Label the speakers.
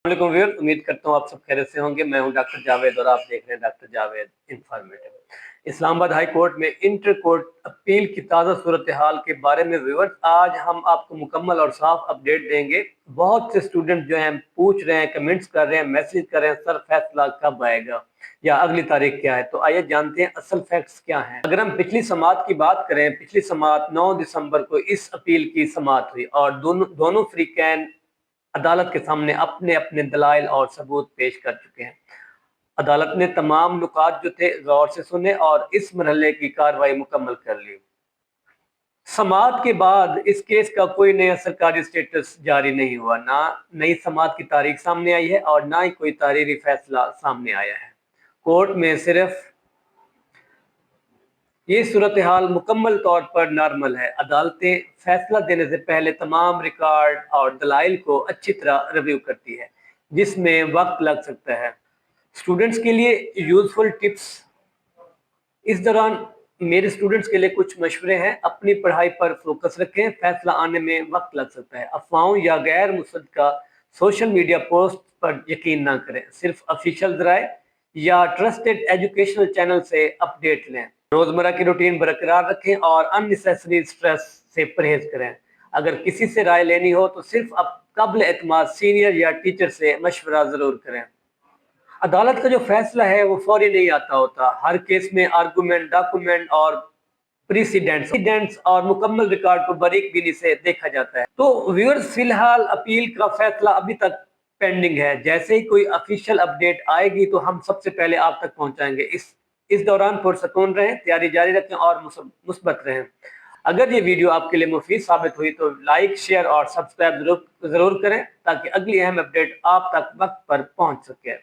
Speaker 1: वालेकुम व्यूअर, उम्मीद करता हूँ आप सब खैरियत से होंगे। मैं हूँ डॉक्टर जावेद और आप देख रहे हैं doctor Javed informative. Islamabad high court में इंटर कोर्ट अपील की ताज़ा सूरत हाल के बारे में व्यूअर्स आज हम आपको मुकम्मल और साफ अपडेट देंगे। बहुत से स्टूडेंट जो हैं पूछ रहे हैं, कमेंट्स कर रहे हैं, मैसेज कर रहे हैं, सर फैसला कब आएगा या अगली तारीख क्या है। तो आइए जानते हैं असल फैक्ट्स क्या हैं। अगर हम पिछली समात की बात करें, पिछली समात 9 दिसंबर को इस अपील की समात हुई और दोनों फ्रीकैन अदालत के सामने अपने अपने दलाइल और सबूत पेश कर चुके हैं। अदालत ने तमाम नुकात जो थे गौर से सुने और इस मरहले की कार्रवाई मुकम्मल कर ली। समात के बाद इस केस का कोई नया सरकारी स्टेटस जारी नहीं हुआ, ना नई समात की तारीख सामने आई है और ना ही कोई तारीरी फैसला सामने आया है। कोर्ट में सिर्फ ये सूरत हाल मुकम्मल तौर पर नॉर्मल है। अदालतें फैसला देने से पहले तमाम रिकॉर्ड और दलाइल को अच्छी तरह रिव्यू करती है, जिसमें वक्त लग सकता है। स्टूडेंट्स के लिए यूजफुल टिप्स, इस दौरान मेरे स्टूडेंट्स के लिए कुछ मशवरे हैं। अपनी पढ़ाई पर फोकस रखें, फैसला आने में वक्त लग सकता है। अफवाहों या गैर मुसद्दका सोशल मीडिया पोस्ट पर यकीन ना करें। सिर्फ ऑफिशियल ज़राए या ट्रस्टेड एजुकेशनल चैनल से अपडेट लें। रोजमर्रा की रूटीन बरकरार रखें और अननेसेसरी स्ट्रेस से परहेज करें। अगर किसी से राय लेनी हो तो सिर्फ अब काबिल एतमाद सीनियर या टीचर से मशवरा जरूर करें। अदालत का जो फैसला है वो फौरी नहीं आता होता। हर केस में आर्गूमेंट, डॉक्यूमेंट और प्रेसिडेंट्स और मुकम्मल रिकॉर्ड को बारीक बीनी से देखा जाता है। तो व्यूअर्स, फिलहाल अपील का फैसला अभी तक पेंडिंग है। जैसे ही कोई ऑफिशियल अपडेट आएगी तो हम सबसे पहले आप तक पहुंचाएंगे। इस दौरान पुरसकून रहें, तैयारी जारी रखें और मुस्बत रहें। अगर ये वीडियो आपके लिए मुफीद साबित हुई तो लाइक, शेयर और सब्सक्राइब जरूर करें ताकि अगली अहम अपडेट आप तक वक्त पर पहुंच सके।